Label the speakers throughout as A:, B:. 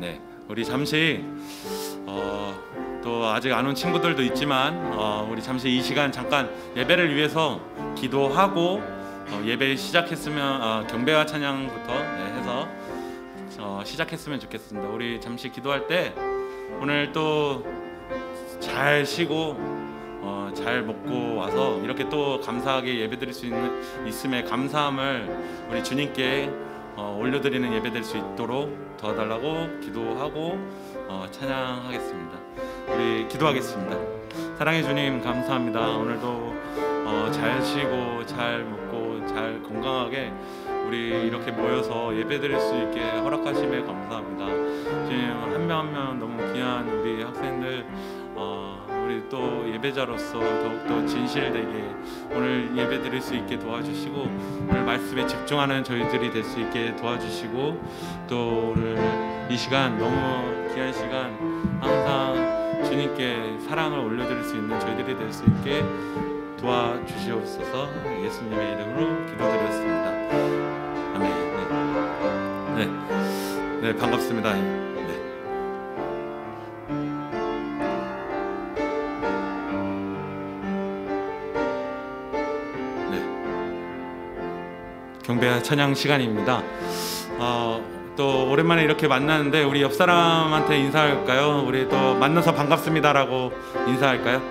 A: 네, 우리 잠시 또 아직 안 온 친구들도 있지만 우리 잠시 이 시간 잠깐 예배를 위해서 기도하고 예배 시작했으면 경배와 찬양부터 해서 시작했으면 좋겠습니다. 우리 잠시 기도할 때 오늘 또 잘 쉬고 잘 먹고 와서 이렇게 또 감사하게 예배드릴 수 있음에 감사함을 우리 주님께 올려드리는 예배될 수 있도록 도와달라고 기도하고 찬양하겠습니다. 우리 기도하겠습니다. 사랑의 주님 감사합니다. 오늘도 잘 쉬고 잘 먹고 잘 건강하게 우리 이렇게 모여서 예배드릴 수 있게 허락하심에 감사합니다. 주님 한 명 한 명 너무 귀한 우리 학생들 우리 또 예배자로서 더욱더 진실되게 오늘 예배드릴 수 있게 도와주시고 오늘 말씀에 집중하는 저희들이 될 수 있게 도와주시고 또 오늘 이 시간 너무 귀한 시간 항상 주님께 사랑을 올려드릴 수 있는 저희들이 될 수 있게 도와주시옵소서. 예수님의 이름으로 기도드렸습니다. 아멘. 네, 반갑습니다. 경배 찬양 시간입니다. 또 오랜만에 이렇게 만나는데 우리 옆 사람한테 인사할까요? 우리 또 만나서 반갑습니다라고 인사할까요?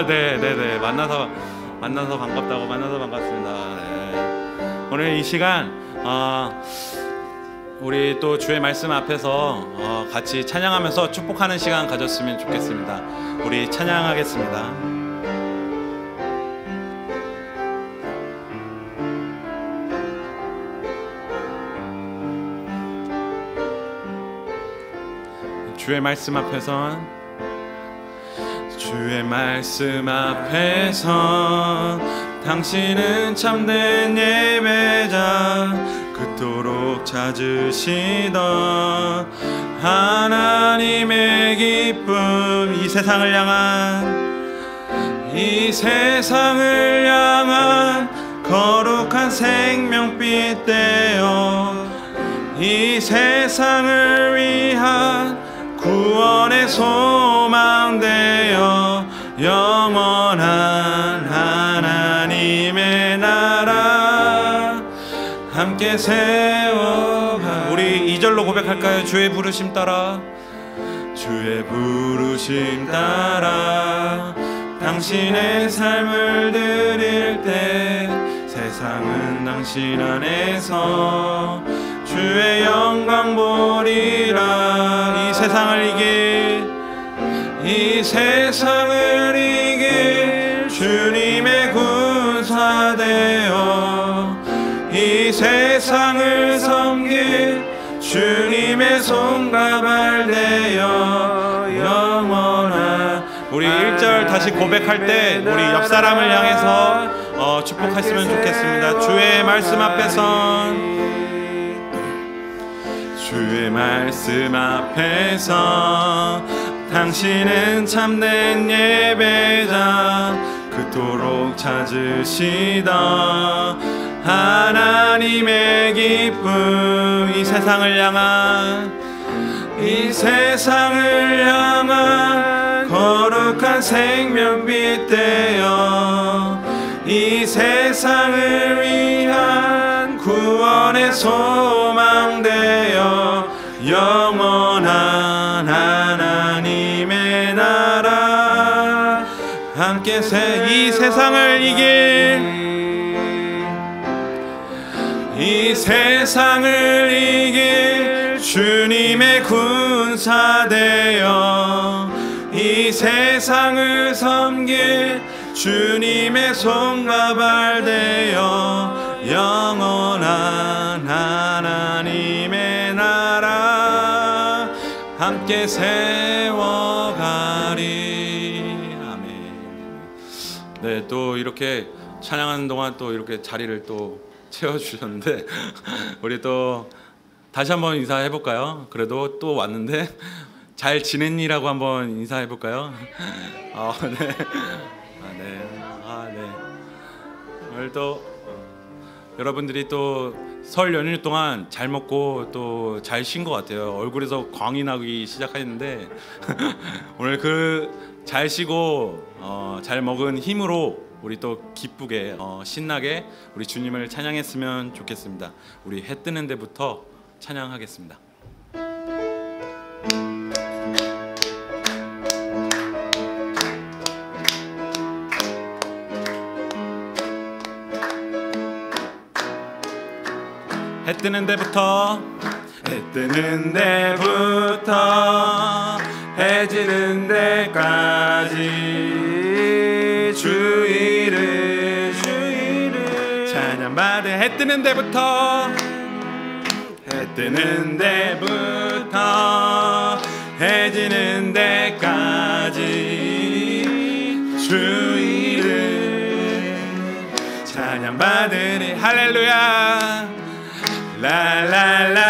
A: 네. 만나서 반갑다고 만나서 반갑습니다. 네. 오늘 이 시간 우리 또 주의 말씀 앞에서 같이 찬양하면서 축복하는 시간 가졌으면 좋겠습니다. 우리 찬양하겠습니다. 주의 말씀 앞에서 당신은 참된 예배자 그토록 찾으시던 하나님의 기쁨 이 세상을 향한 거룩한 생명빛 되어 이 세상을 위한 구원의 소망 되어 영원한 하나님의 나라 함께 세워가 우리 2절로 고백할까요? 주의 부르심 따라 당신의 삶을 드릴 때 세상은 당신 안에서 주의 영광 보리라 이 세상을 이길 주님의 군사 되어 이 세상을 섬길 주님의 손과 발 되어 영원한 우리 1절 다시 고백할 때 우리 옆 사람을 향해서 축복했으면 좋겠습니다. 주의 말씀 앞에서 당신은 참된 예배자 그토록 찾으시던 하나님의 기쁨 이 세상을 향한 거룩한 생명빛 되어 이 세상을 위한 구원의 소망 되어 영원한 하나님의 나라 함께 이 세상을 이길 주님의 군사 되어 이 세상을 섬길 주님의 손과 발 되어 영원한 하나님의 나라 함께 세워가리. 아멘. 네, 또 이렇게 찬양하는 동안 또 이렇게 자리를 또 채워주셨는데 우리 또 다시 한번 인사해 볼까요? 그래도 또 왔는데 잘 지냈니라고 한번 인사해 볼까요? 네. 오늘 또 여러분들이 또 설 연휴 동안 잘 먹고 또 잘 쉰 것 같아요. 얼굴에서 광이 나기 시작했는데 오늘 그 잘 쉬고 잘 먹은 힘으로 우리 또 기쁘게 신나게 우리 주님을 찬양했으면 좋겠습니다. 우리 해 뜨는 데부터 찬양하겠습니다. 해 뜨는 데부터 해 지는 데까지 주의를 찬양받으. 해 뜨는 데부터 해 지는 데까지 주의를 찬양받으리. 할렐루야 라라라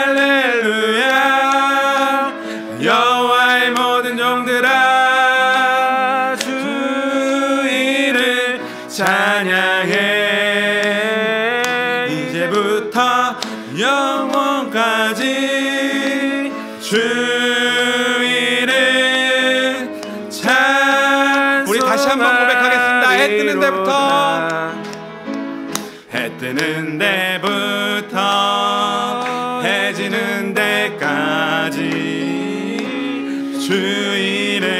A: 할렐루야. 여호와의 모든 종들아 주의를 찬양해. 이제부터 영원까지 주의를 찬송하리로다. 우리 다시 한번 고백하겠습니다. 해 뜨는 데부터 해 지는 데까지 주의를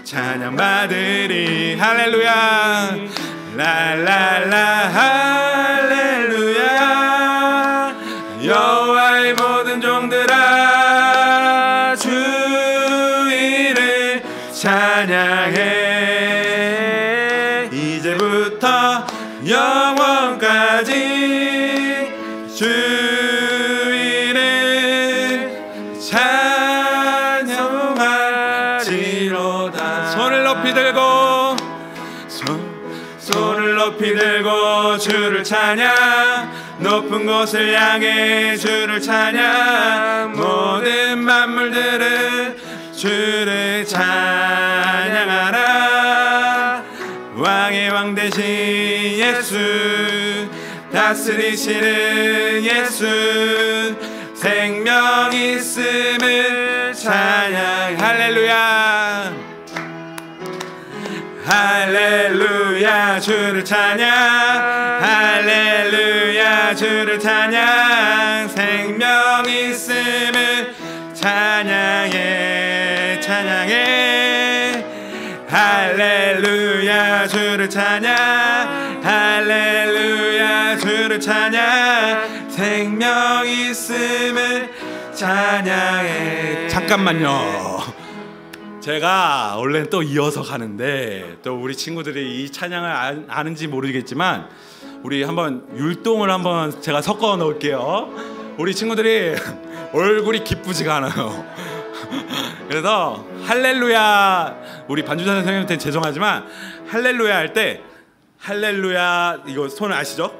A: 찬양받으리. 할렐루야 라라라 할렐루야. 여호와의 모든 종들아 주의를 찬양해. 이제부터 영원까지 주의를 찬양하리로다. 손을 높이 들고 주를 찬양. 높은 곳을 향해 주를 찬양. 모든 만물들은 주를 찬양하라. 왕의 왕 되신 예수, 다스리시는 예수, 생명 있음을 찬양. 할렐루야 할렐루야 주를 찬양. 할렐루야 주를 찬양. 생명 있음을 찬양해. 할렐루야 주를 찬양. 할렐루야 주를 찬양. 생명 있음을 찬양해. 잠깐만요. 제가 원래는 또 이어서 가는데 또 우리 친구들이 이 찬양을 아는지 모르겠지만 우리 한번 율동을 한번 제가 섞어 넣을게요. 우리 친구들이 얼굴이 기쁘지가 않아요. 그래서 할렐루야, 우리 반주자 선생님한테 죄송하지만 할렐루야 할 때 할렐루야 이거 손 아시죠?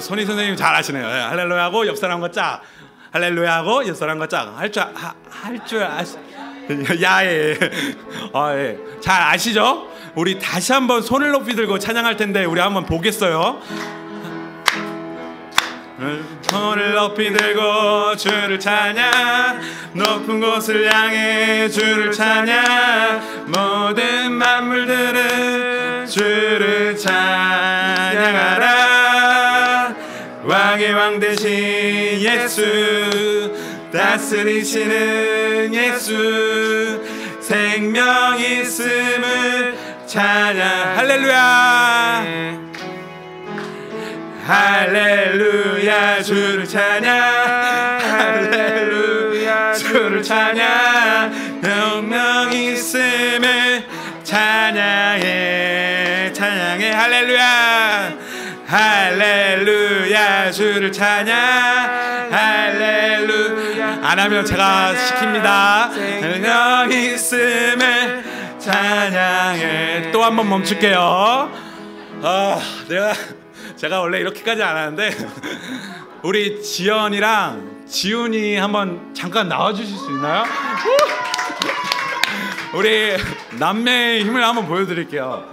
A: 손희 선생님 잘 아시네요. 할렐루야 하고 옆 사람과 짝, 할렐루야 하고 옆 사람과 짝 할 줄 아시. 야예. 예. 잘 아시죠? 우리 다시 한번 손을 높이 들고 찬양할 텐데 우리 한번 보겠어요. 손을 높이 들고 주를 찬양. 높은 곳을 향해 주를 찬양. 모든 만물들은 주를 찬양하라. 왕의 왕 되신 예수, 다스리시는 예수, 생명 있음을 찬양. 할렐루야 할렐루야 주를 찬양. 할렐루야 주를 찬양. 생명 있음을 찬양해. 할렐루야 할렐루야 주를 찬양. 할렐루야. 안 하면 제가 시킵니다. 생명 있음을 찬양해. 또 한 번 멈출게요. 제가 원래 이렇게까지 안 하는데 우리 지연이랑 지훈이 한번 잠깐 나와주실 수 있나요? 우리 남매의 힘을 한번 보여드릴게요.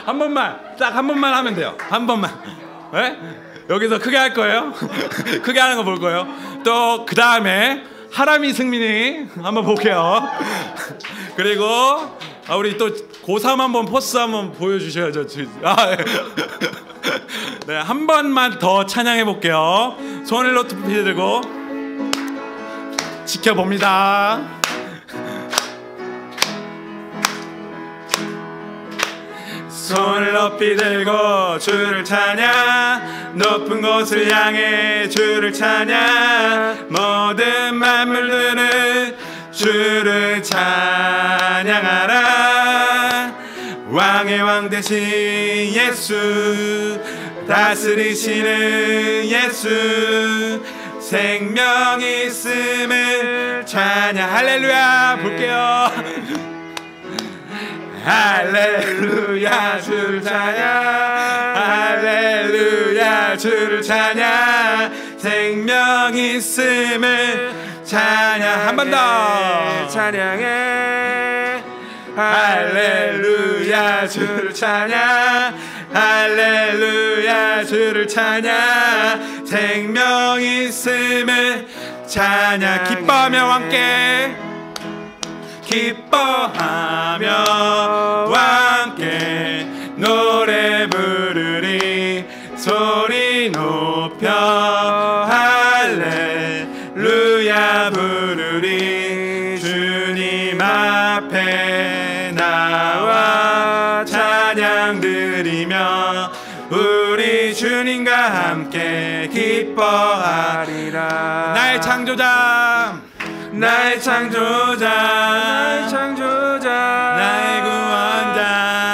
B: 한 번만, 딱 한 번만 하면 돼요. 한 번만. 네? 여기서 크게 할 거예요. 크게 하는 거 볼 거예요. 또 그 다음에 하람이 승민이 한번 볼게요. 그리고 우리 또 고3 한번 포스 한번 보여주셔야죠. 네, 한 번만 더 찬양해 볼게요. 손을 높이 들고 지켜봅니다. 손을 높이 들고 주를 찬양, 높은 곳을 향해 주를 찬양, 모든 만물들은 주를 찬양하라. 왕의 왕 되신 예수, 다스리시는 예수, 생명 있음을 찬양. 할렐루야. 볼게요. 할렐루야 주를 찬양, 할렐루야 주를 찬양, 생명 있음을 찬양. 한 번 더 찬양해. 할렐루야 주를 찬양, 할렐루야 주를 찬양, 생명 있음을 찬양. 기뻐하며 함께, 기뻐하며 함께 노래 부르리, 소리 높여 할렐루야 부르리. 주님 앞에 나와 찬양 드리며 우리 주님과 함께 기뻐하리라. 나의 창조자, 나의 창조자, 나의 창조자, 나의 구원자,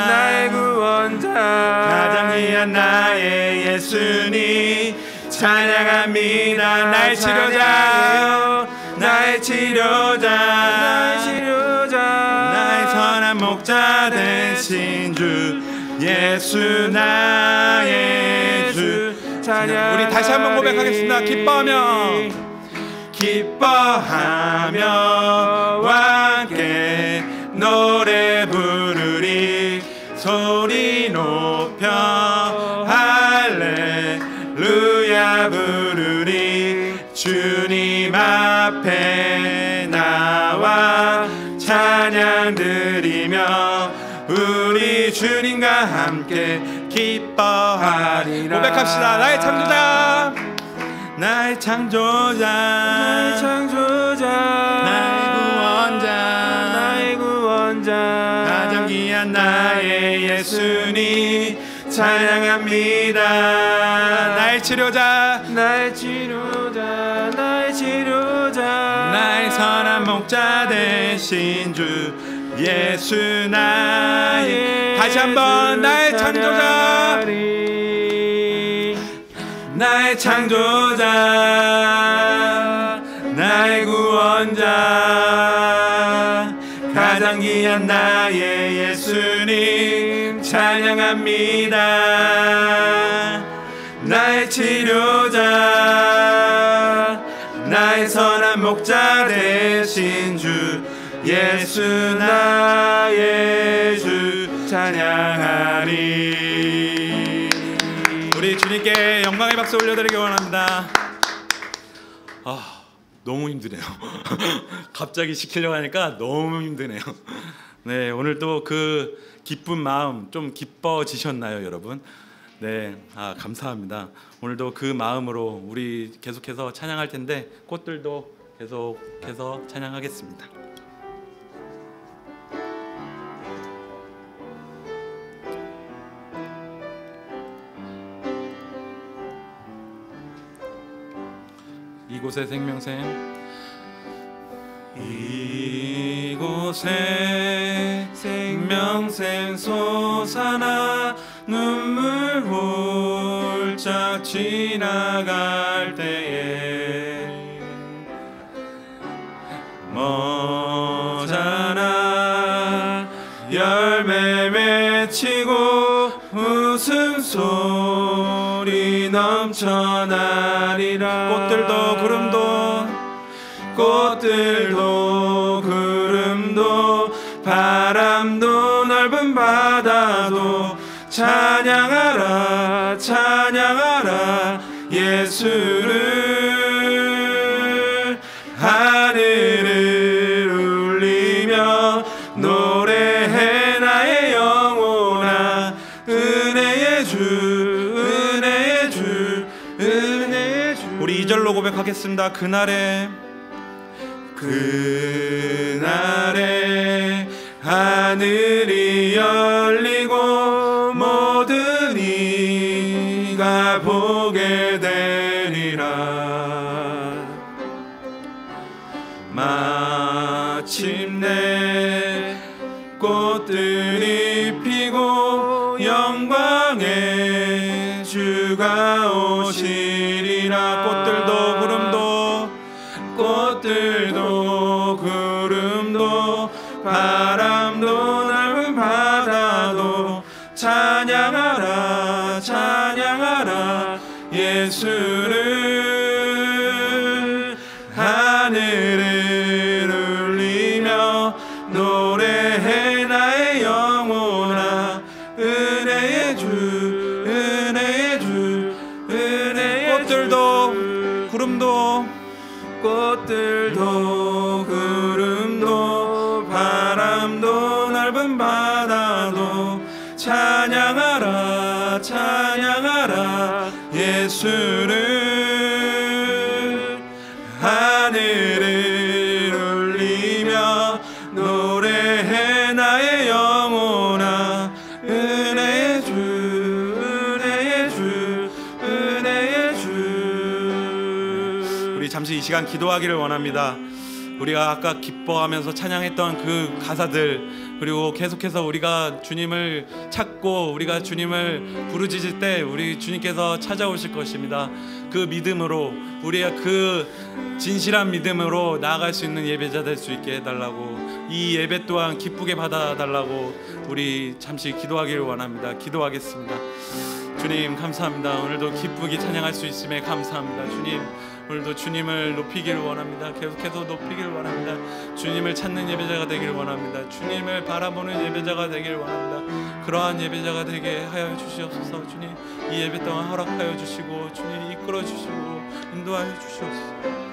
B: 나의 구원자, 가장 귀한 나의 예수님 찬양합니다. 나의 치료자, 나의 치료자, 나의 치료자, 나의 선한 목자 되신 주 예수 나의 주 찬양. 우리 다시 한번 고백하겠습니다. 기뻐하며, 기뻐하며 함께 노래 부르리, 소리 높여 할렐루야 부르리. 주님 앞에 나와 찬양 드리며 우리 주님과 함께 기뻐하리라. 고백합시다. 나의 창조자, 나의 창조자, 나의 창조자, 나의 구원자, 나의 구원자, 가장 귀한 나의 예수님 찬양합니다. 나의 치료자, 나의 치료자, 나의 치료자, 나의 선한 목자 되신 주 예수 나의. 다시 한번 나의 창조자, 나의 창조자, 나의 구원자, 가장 귀한 나의 예수님 찬양합니다. 나의 치료자, 나의 선한 목자 되신 주 예수 나의 주 찬양하리. 우리 주님께 영광의 박수 올려드리기 원합니다. 너무 힘드네요. 갑자기 시키려고 하니까 너무 힘드네요. 네, 오늘 또 그 기쁜 마음 좀 기뻐지셨나요, 여러분? 네, 감사합니다. 오늘도 그 마음으로 우리 계속해서 찬양할 텐데 꽃들도 계속해서 찬양하겠습니다. 이곳에 생명샘, 이곳에 생명샘 솟아나 눈물 홀짝 지나갈 때에 머자나 열매 맺히고 웃음소리 넘쳐나리라. 꽃들도 구름도, 꽃들도 구름도 바람도 널 넓은 바다도 찬양하라 찬양하라 예수를. 하늘을 울리며 노래해 나의 영혼아 은혜의 주 은혜의 주 은혜의 주. 우리 2절로 고백하겠습니다. 그날에 하늘이 열리고 모든 이가 보게 되리라. 마침내 꽃들이 피고 영광의 주가 오시리라. 꽃들도 구름도 바람도 넓은 바다도 찬양하라 찬양하라 예수를. 하늘을 울리며 노래해 나의 영혼아 은혜의 주 은혜의 주 은혜의 꽃들도 주. 꽃들도 구름도 바람도 넓은 바다도 찬양하라 찬양하라 예수를. 하늘을 울리며 노래해 나의 영혼아 은혜의 주 은혜의 주 은혜의 주. 우리 잠시 이 시간 기도하기를 원합니다. 우리가 아까 기뻐하면서 찬양했던 그 가사들, 그리고 계속해서 우리가 주님을 찾고 우리가 주님을 부르짖을 때 우리 주님께서 찾아오실 것입니다. 그 믿음으로, 우리가 그 진실한 믿음으로 나아갈 수 있는 예배자 될 수 있게 해달라고, 이 예배 또한 기쁘게 받아달라고 우리 잠시 기도하기를 원합니다. 기도하겠습니다. 주님 감사합니다. 오늘도 기쁘게 찬양할 수 있음에 감사합니다. 주님, 오늘도 주님을 높이기를 원합니다. 계속해서 높이기를 원합니다. 주님을 찾는 예배자가 되기를 원합니다. 주님을 바라보는 예배자가 되기를 원합니다. 그러한 예배자가 되게 하여 주시옵소서. 주님, 이 예배 동안 허락하여 주시고 주님 이끌어 주시고 인도하여 주시옵소서.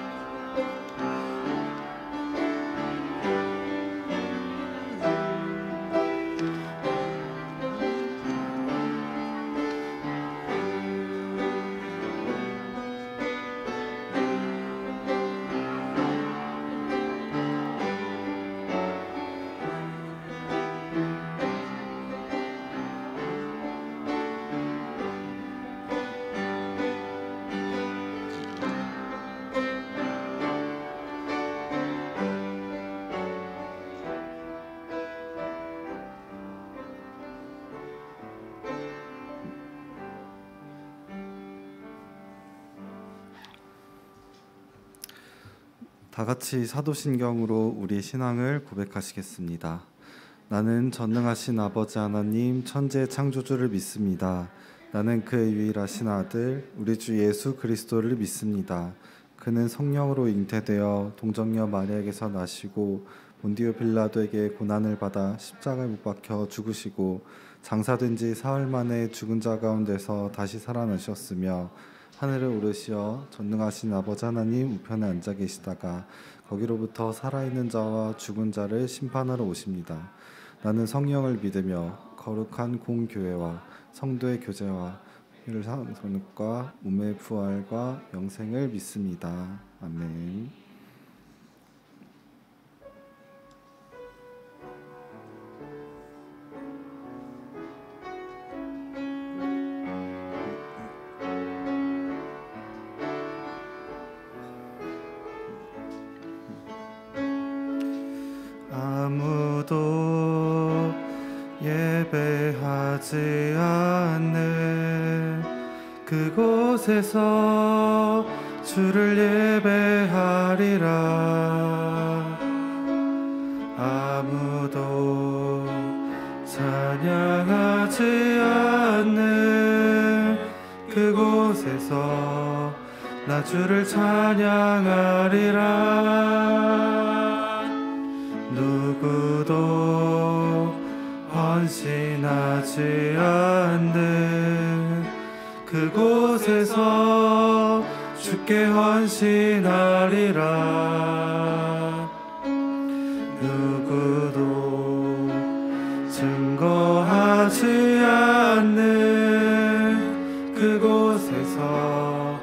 C: 다 같이 사도신경으로 우리 신앙을 고백하시겠습니다. 나는 전능하신 아버지 하나님 천지의 창조주를 믿습니다. 나는 그의 유일하신 아들 우리 주 예수 그리스도를 믿습니다. 그는 성령으로 잉태되어 동정녀 마리아에게서 나시고 본디오 빌라도에게 고난을 받아 십자가에 못 박혀 죽으시고 장사된 지 사흘 만에 죽은 자 가운데서 다시 살아나셨으며 하늘을 오르시어 전능하신 아버지 하나님 우편에 앉아 계시다가 거기로부터 살아있는 자와 죽은 자를 심판하러 오십니다. 나는 성령을 믿으며 거룩한 공교회와 성도의 교제와 율상선과 몸의 부활과 영생을 믿습니다. 아멘. 아무도 예배하지 않는 그곳에서 주를 예배하리라. 아무도 찬양하지 않는 그곳에서 나 주를 찬양하리라. 누구도 헌신하지 않는 그곳에서 주께 헌신하리라. 누구도 증거하지 않는 그곳에서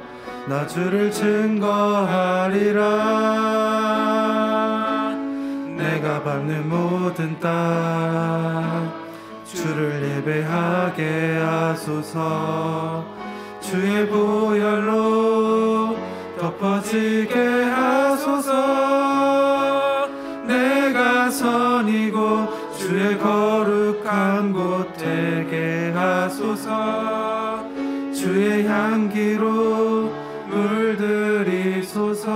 C: 나 주를 증거하리라. 내가 밟는 모든 땅 주를 예배하게 하소서. 주의 보혈로 덮어지게 하소서. 내가 선이고 주의 거룩한 곳 되게 하소서. 주의 향기로 물들이소서.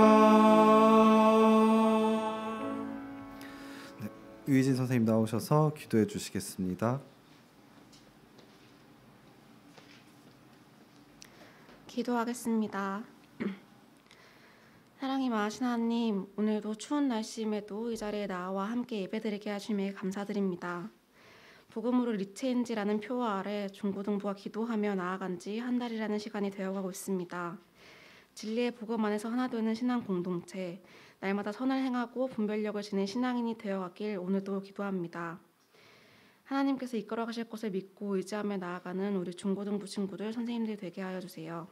C: 네, 유희진 선생님 나오셔서 기도해 주시겠습니다.
D: 기도하겠습니다. 사랑이 많으신 하나님, 오늘도 추운 날씨임에도 이 자리에 나와 함께 예배드리게 하심에 감사드립니다. 복음으로 리체인지라는 표 아래 중고등부가 기도하며 나아간 지 한 달이라는 시간이 되어가고 있습니다. 진리의 복음 안에서 하나 되는 신앙 공동체, 날마다 선을 행하고 분별력을 지닌 신앙인이 되어가길 오늘도 기도합니다. 하나님께서 이끌어 가실 것을 믿고 의지하며 나아가는 우리 중고등부 친구들, 선생님들 되게 하여 주세요.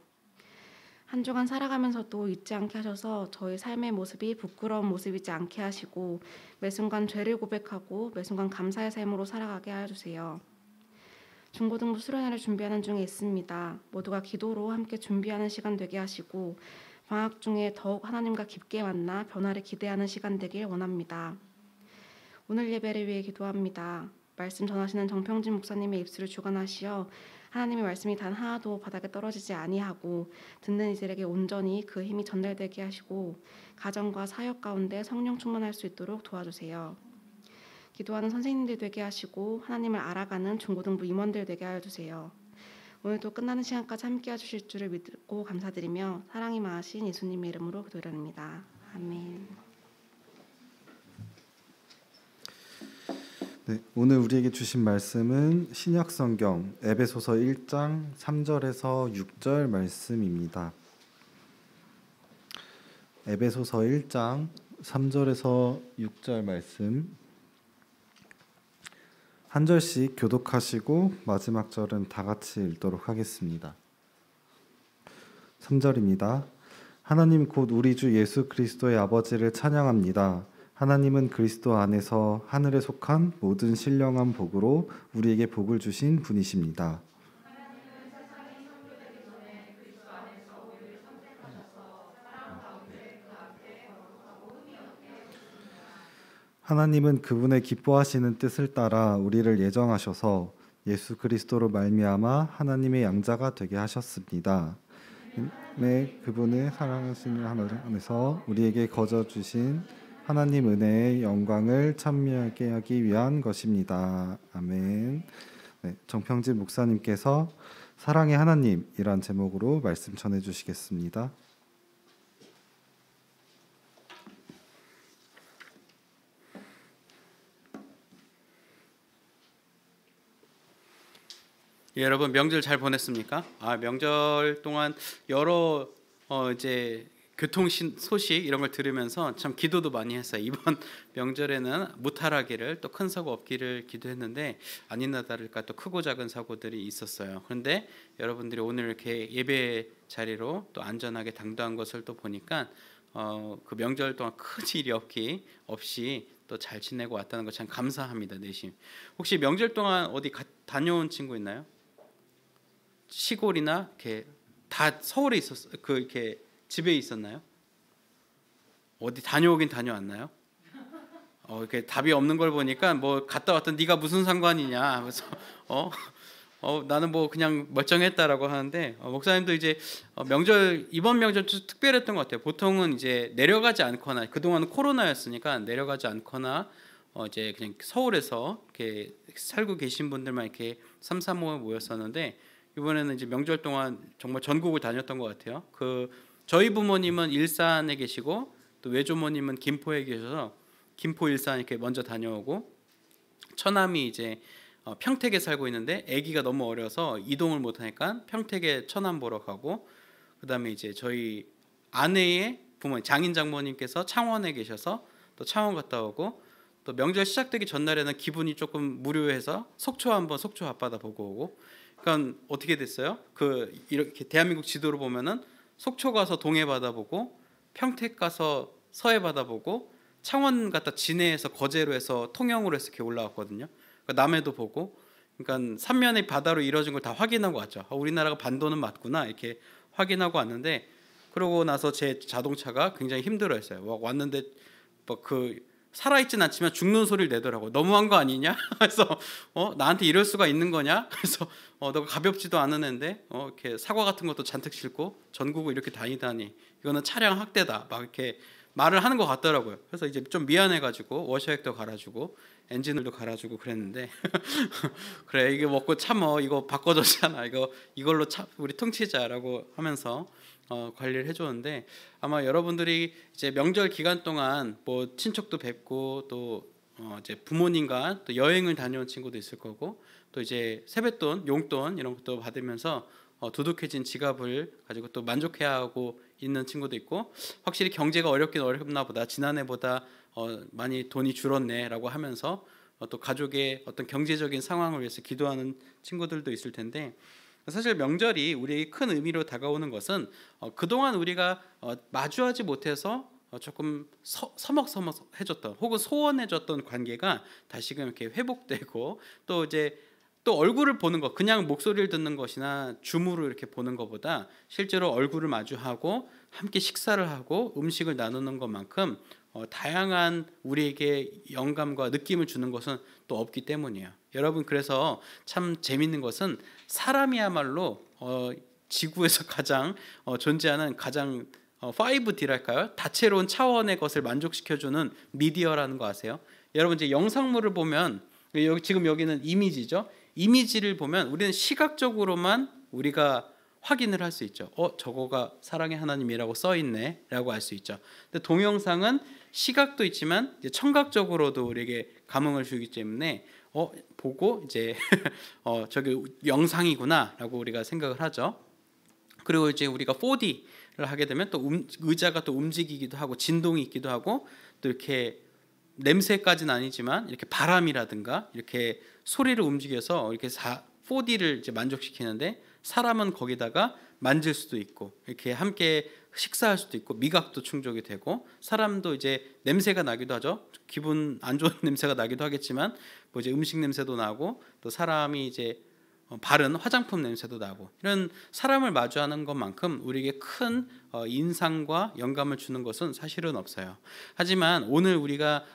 D: 한 주간 살아가면서도 잊지 않게 하셔서 저희 삶의 모습이 부끄러운 모습이지 않게 하시고 매 순간 죄를 고백하고 매 순간 감사의 삶으로 살아가게 하여 주세요. 중고등부 수련회를 준비하는 중에 있습니다. 모두가 기도로 함께 준비하는 시간 되게 하시고 방학 중에 더욱 하나님과 깊게 만나 변화를 기대하는 시간 되길 원합니다. 오늘 예배를 위해 기도합니다. 말씀 전하시는 정평진 목사님의 입술을 주관하시어 하나님의 말씀이 단 하나도 바닥에 떨어지지 아니하고 듣는 이들에게 온전히 그 힘이 전달되게 하시고 가정과 사역 가운데 성령 충만할 수 있도록 도와주세요. 기도하는 선생님들 되게 하시고 하나님을 알아가는 중고등부 임원들 되게 하여 주세요. 오늘도 끝나는 시간까지 함께 해주실 줄을 믿고 감사드리며 사랑이 많으신 예수님의 이름으로 기도드립니다. 아멘.
C: 네, 오늘 우리에게 주신 말씀은 신약성경 에베소서 1장 3절에서 6절 말씀입니다. 에베소서 1장 3절에서 6절 말씀 한 절씩 교독하시고 마지막 절은 다 같이 읽도록 하겠습니다. 3절입니다. 하나님 곧 우리 주 예수 그리스도의 아버지를 찬양합니다. 하나님은 그리스도 안에서 하늘에 속한 모든 신령한 복으로 우리에게 복을 주신 분이십니다. 하나님은 그분의 기뻐하시는 뜻을 따라 우리를 예정하셔서 예수 그리스도로 말미암아 하나님의 양자가 되게 하셨습니다. 네, 그분의 사랑하시는 하나님 안에서 우리에게 거저 주신 하나님 은혜의 영광을 찬미하게 하기 위한 것입니다. 아멘. 네, 정평진 목사님께서 사랑의 하나님이란 제목으로 말씀 전해 주시겠습니다.
E: 예, 여러분 명절 잘 보냈습니까? 명절 동안 여러 이제 교통 소식 이런 걸 들으면서 참 기도도 많이 했어요. 이번 명절에는 무탈하기를 또 큰 사고 없기를 기도했는데 아니나 다를까 또 크고 작은 사고들이 있었어요. 그런데 여러분들이 오늘 이렇게 예배 자리로 또 안전하게 당도한 것을 또 보니까 그 명절 동안 큰 일이 없이 또 잘 지내고 왔다는 거 참 감사합니다. 내심. 혹시 명절 동안 어디 다녀온 친구 있나요? 시골이나 이렇게 다 서울에 이렇게 집에 있었나요? 어디 다녀오긴 다녀왔나요? 이렇게 답이 없는 걸 보니까 뭐 갔다 왔던 네가 무슨 상관이냐. 그래서 나는 뭐 그냥 멀쩡했다라고 하는데 목사님도 이제 이번 명절 좀 특별했던 것 같아요. 보통은 이제 내려가지 않거나 그동안은 코로나였으니까 내려가지 않거나 이제 그냥 서울에서 이렇게 살고 계신 분들만 이렇게 3, 4모 모였었는데 이번에는 이제 명절 동안 정말 전국을 다녔던 것 같아요. 저희 부모님은 일산에 계시고 또 외조모님은 김포에 계셔서 김포 일산 이렇게 먼저 다녀오고 처남이 이제 평택에 살고 있는데 아기가 너무 어려서 이동을 못 하니까 평택에 천안 보러 가고, 그다음에 이제 저희 아내의 부모님 장인 장모님께서 창원에 계셔서 또 창원 갔다 오고, 또 명절 시작되기 전날에는 기분이 조금 무료해서 속초 한번 속초 앞바다 보고 오고. 그러니까 어떻게 됐어요? 이렇게 대한민국 지도로 보면은 속초 가서 동해 바다 보고, 평택 가서 서해 바다 보고, 창원 갔다 진해에서 거제로 해서 통영으로 해서 이렇게 올라왔거든요. 그러니까 남해도 보고, 그러니까 삼면의 바다로 이루어진 걸 다 확인하고 왔죠. 우리나라가 반도는 맞구나 이렇게 확인하고 왔는데, 그러고 나서 제 자동차가 굉장히 힘들어했어요. 왔는데 뭐 살아있진 않지만 죽는 소리를 내더라고. 너무한 거 아니냐? 그래서 나한테 이럴 수가 있는 거냐? 그래서 너가 가볍지도 않은 애인데 이렇게 사과 같은 것도 잔뜩 싣고 전국을 이렇게 다니다니 이거는 차량 학대다. 막 이렇게 말을 하는 것 같더라고요. 그래서 이제 좀 미안해가지고 워셔액도 갈아주고 엔진오일도 갈아주고 그랬는데 그래 이게 먹고 참어 이거 바꿔줬잖아. 이걸로 우리 퉁치자라고 하면서 관리를 해줬는데, 아마 여러분들이 이제 명절 기간 동안 뭐 친척도 뵙고 또 이제 부모님과 또 여행을 다녀온 친구도 있을 거고, 또 이제 세뱃돈, 용돈 이런 것도 받으면서 두둑해진 지갑을 가지고 또 만족해하고 있는 친구도 있고, 확실히 경제가 어렵긴 어렵나 보다, 지난해보다 많이 돈이 줄었네라고 하면서 또 가족의 어떤 경제적인 상황을 위해서 기도하는 친구들도 있을 텐데, 사실 명절이 우리에게 큰 의미로 다가오는 것은 그동안 우리가 마주하지 못해서 조금 서먹서먹해졌던 혹은 소원해졌던 관계가 다시금 이렇게 회복되고, 또 이제 또 얼굴을 보는 것, 그냥 목소리를 듣는 것이나 줌으로 이렇게 보는 것보다 실제로 얼굴을 마주하고 함께 식사를 하고 음식을 나누는 것만큼 다양한 우리에게 영감과 느낌을 주는 것은 또 없기 때문이에요. 여러분, 그래서 참 재밌는 것은 사람이야말로 지구에서 가장 존재하는 가장 5D랄까요? 다채로운 차원의 것을 만족시켜주는 미디어라는 거 아세요? 여러분, 이제 영상물을 보면 지금 여기는 이미지죠. 이미지를 보면 우리는 시각적으로만 우리가 확인을 할 수 있죠. 저거가 사랑의 하나님이라고 써 있네라고 알 수 있죠. 근데 동영상은 시각도 있지만 이제 청각적으로도 우리에게 감흥을 주기 때문에 보고 이제 저게 영상이구나라고 우리가 생각을 하죠. 그리고 이제 우리가 4D를 하게 되면 또 의자가 또 움직이기도 하고 진동이 있기도 하고, 또 이렇게 냄새까지는 아니지만 이렇게 바람이라든가 이렇게 소리를 움직여서 이렇게 4D를 이제 만족시키는데, 사람은 거기다가 만질 수도 있고 이렇게 함께 식사할 수도 있고 미각도 충족이 되고, 사람도 이제 냄새가 나기도 하죠. 기분 안 좋은 냄새가 나기도 하겠지만 뭐 이제 음식 냄새도 나고, 또 사람이 이제 바른 화장품 냄새도 나고, 이런 사람을 마주하는 것만큼 우리에게 큰 인상과 영감을 주는 것은 사실은 없어요. 하지만 오늘 우리가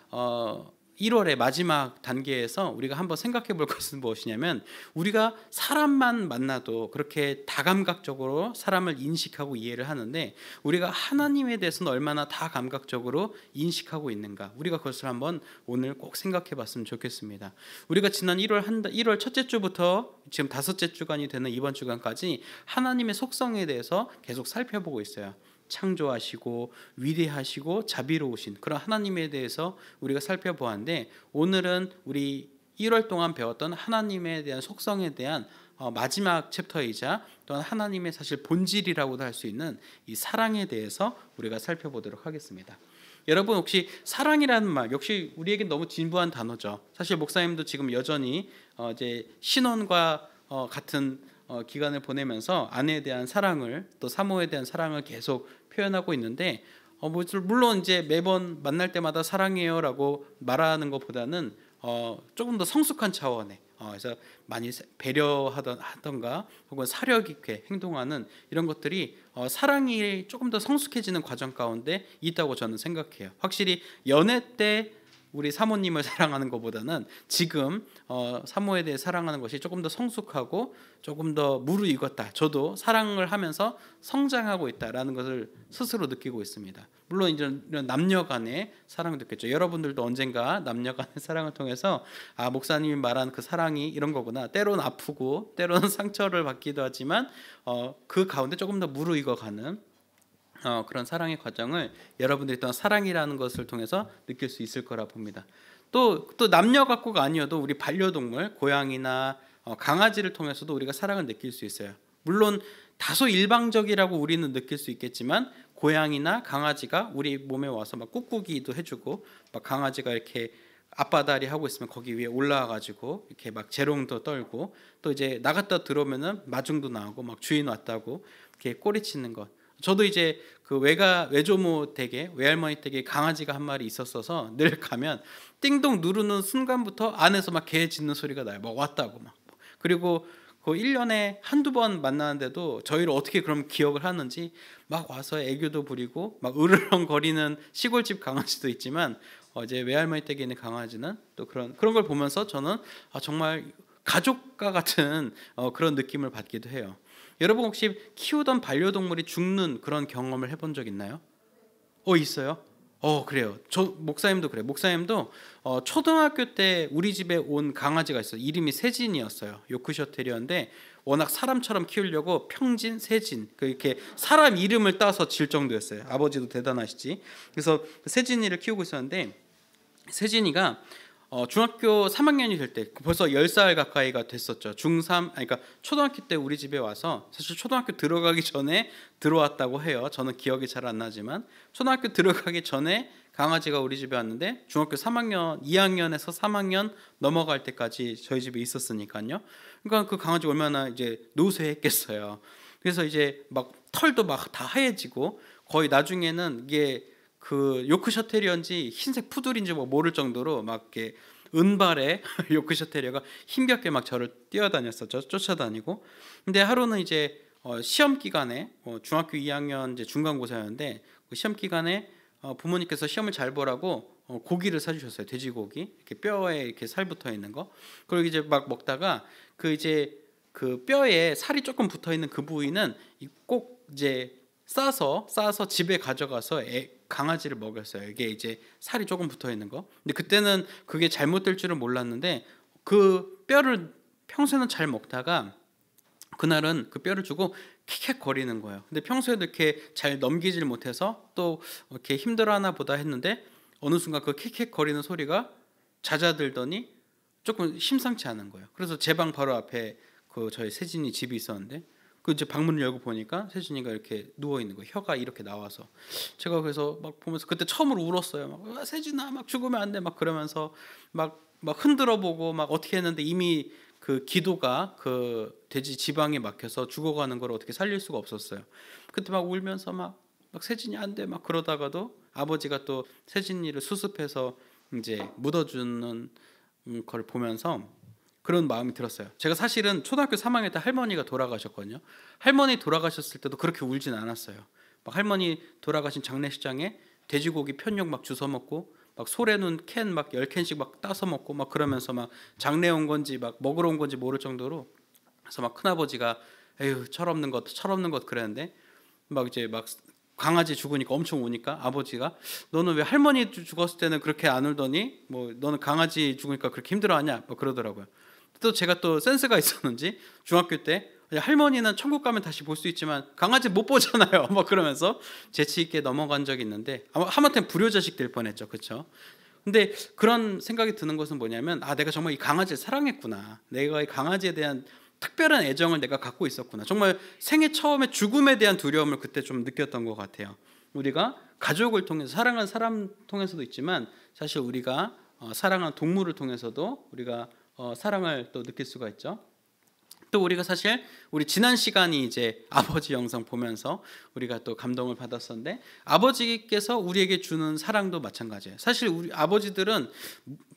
E: 1월의 마지막 단계에서 우리가 한번 생각해 볼 것은 무엇이냐면, 우리가 사람만 만나도 그렇게 다감각적으로 사람을 인식하고 이해를 하는데, 우리가 하나님에 대해서는 얼마나 다감각적으로 인식하고 있는가, 우리가 그것을 한번 오늘 꼭 생각해 봤으면 좋겠습니다. 우리가 지난 1월 첫째 주부터 지금 5째 주간이 되는 이번 주간까지 하나님의 속성에 대해서 계속 살펴보고 있어요. 창조하시고 위대하시고 자비로우신 그런 하나님에 대해서 우리가 살펴보았는데, 오늘은 우리 1월 동안 배웠던 하나님에 대한 속성에 대한 마지막 챕터이자 또한 하나님의 사실 본질이라고도 할 수 있는 이 사랑에 대해서 우리가 살펴보도록 하겠습니다. 여러분, 혹시 사랑이라는 말 역시 우리에겐 너무 진부한 단어죠. 사실 목사님도 지금 여전히 이제 신혼과 같은 기간을 보내면서 아내에 대한 사랑을, 또 사모에 대한 사랑을 계속 표현하고 있는데, 물론 이제 매번 만날 때마다 사랑해요라고 말하는 것보다는 조금 더 성숙한 차원의, 그래서 많이 배려하던가 혹은 사력 있게 행동하는 이런 것들이 사랑이 조금 더 성숙해지는 과정 가운데 있다고 저는 생각해요. 확실히 연애 때 우리 사모님을 사랑하는 것보다는 지금 사모에 대해 사랑하는 것이 조금 더 성숙하고 조금 더 무르익었다, 저도 사랑을 하면서 성장하고 있다라는 것을 스스로 느끼고 있습니다. 물론 이런 남녀 간의 사랑도 있겠죠. 여러분들도 언젠가 남녀 간의 사랑을 통해서 목사님이 말한 그 사랑이 이런 거구나, 때로는 아프고 때로는 상처를 받기도 하지만 그 가운데 조금 더 무르익어가는 그런 사랑의 과정을 여러분들이 또한 사랑이라는 것을 통해서 느낄 수 있을 거라 봅니다. 또 남녀 갖고가 아니어도 우리 반려동물 고양이나 강아지를 통해서도 우리가 사랑을 느낄 수 있어요. 물론 다소 일방적이라고 우리는 느낄 수 있겠지만 고양이나 강아지가 우리 몸에 와서 막 꾹꾹이도 해주고 막 강아지가 이렇게 앞바다리 하고 있으면 거기 위에 올라와가지고 이렇게 막 재롱도 떨고 또 이제 나갔다 들어오면은 마중도 나오고 막 주인 왔다고 이렇게 꼬리치는 것. 저도 이제 그 외조모 댁에 외할머니 댁에 강아지가 한 마리 있었어서 늘 가면 띵동 누르는 순간부터 안에서 막 개 짖는 소리가 나요. 막 왔다고 막. 그리고 그 1년에 한두 번 만나는데도 저희를 어떻게 그럼 기억을 하는지 막 와서 애교도 부리고 막 으르렁거리는 시골집 강아지도 있지만 이제 외할머니 댁에 있는 강아지는 또 그런 걸 보면서 저는 정말 가족과 같은 그런 느낌을 받기도 해요. 여러분 혹시 키우던 반려동물이 죽는 그런 경험을 해본 적 있나요? 있어요? 그래요. 저 목사님도 그래요. 목사님도 초등학교 때 우리 집에 온 강아지가 있어요. 이름이 세진이었어요. 요크셔 테리어인데 워낙 사람처럼 키우려고 평진, 세진 이렇게 사람 이름을 따서 질 정도였어요. 아버지도 대단하시지. 그래서 세진이를 키우고 있었는데 세진이가 중학교 3학년이 될 때 벌써 10살 가까이가 됐었죠. 그러니까 초등학교 때 우리 집에 와서 사실 초등학교 들어가기 전에 들어왔다고 해요. 저는 기억이 잘 안 나지만 초등학교 들어가기 전에 강아지가 우리 집에 왔는데 중학교 3학년, 2학년에서 3학년 넘어갈 때까지 저희 집에 있었으니까요. 그러니까 그 강아지 얼마나 이제 노쇠했겠어요. 그래서 이제 막 털도 막 다 하얘지고 거의 나중에는 이게 그 요크셔 테리어인지 흰색 푸들인지 뭐 모를 정도로 막 이렇게 은발의 요크셔 테리어가 힘겹게 막 저를 뛰어다녔었죠. 쫓아다니고. 근데 하루는 이제 시험 기간에 중학교 2학년 이제 중간고사였는데 그 시험 기간에 부모님께서 시험을 잘 보라고 고기를 사주셨어요. 돼지고기 이렇게 뼈에 이렇게 살 붙어 있는 거. 그리고 이제 막 먹다가 그 이제 그 뼈에 살이 조금 붙어 있는 그 부위는 꼭 이제 싸서 집에 가져가서 강아지를 먹였어요. 이게 이제 살이 조금 붙어 있는 거. 근데 그때는 그게 잘못될 줄은 몰랐는데 그 뼈를 평소에는 잘 먹다가 그날은 그 뼈를 주고 킥킥거리는 거예요. 근데 평소에도 이렇게 잘 넘기질 못해서 또 이렇게 힘들어하나 보다 했는데 어느 순간 그 킥킥거리는 소리가 잦아들더니 조금 심상치 않은 거예요. 그래서 제 방 바로 앞에 그 저희 세진이 집이 있었는데 그 이제 방문을 열고 보니까 세준이가 이렇게 누워 있는 거예요. 혀가 이렇게 나와서 제가 그래서 막 보면서 그때 처음으로 울었어요. 막 세준아 막 죽으면 안 돼 막 그러면서 막 흔들어 보고 막 어떻게 했는데 이미 그 기도가 그 돼지 지방에 막혀서 죽어가는 걸 어떻게 살릴 수가 없었어요. 그때 막 울면서 막 세준이 안 돼 막 그러다가도 아버지가 또 세준이를 수습해서 이제 묻어주는 걸 보면서 그런 마음이 들었어요. 제가 사실은 초등학교 3학년 때 할머니가 돌아가셨거든요. 할머니 돌아가셨을 때도 그렇게 울진 않았어요. 막 할머니 돌아가신 장례식장에 돼지고기 편육 막 주워 먹고 막 소래눈 캔 막 10캔씩 막 따서 먹고 막 그러면서 막 장례 온 건지 막 먹으러 온 건지 모를 정도로 그래서 막 큰아버지가 에휴 철없는 것 그랬는데 막 이제 막 강아지 죽으니까 엄청 우니까 아버지가 너는 왜 할머니 죽었을 때는 그렇게 안 울더니 뭐 너는 강아지 죽으니까 그렇게 힘들어하냐 뭐 그러더라고요. 또 제가 또 센스가 있었는지 중학교 때 할머니는 천국 가면 다시 볼 수 있지만 강아지 못 보잖아요. 막 그러면서 재치 있게 넘어간 적이 있는데 하마터면 불효자식 될 뻔했죠. 그렇죠? 근데 그런 생각이 드는 것은 뭐냐면 내가 정말 이 강아지를 사랑했구나. 내가 이 강아지에 대한 특별한 애정을 내가 갖고 있었구나. 정말 생애 처음에 죽음에 대한 두려움을 그때 좀 느꼈던 것 같아요. 우리가 가족을 통해서 사랑하는 사람 통해서도 있지만 사실 우리가 사랑하는 동물을 통해서도 우리가 사랑을 또 느낄 수가 있죠. 또 우리가 사실 우리 지난 시간이 이제 아버지 영상 보면서 우리가 또 감동을 받았었는데 아버지께서 우리에게 주는 사랑도 마찬가지예요. 사실 우리 아버지들은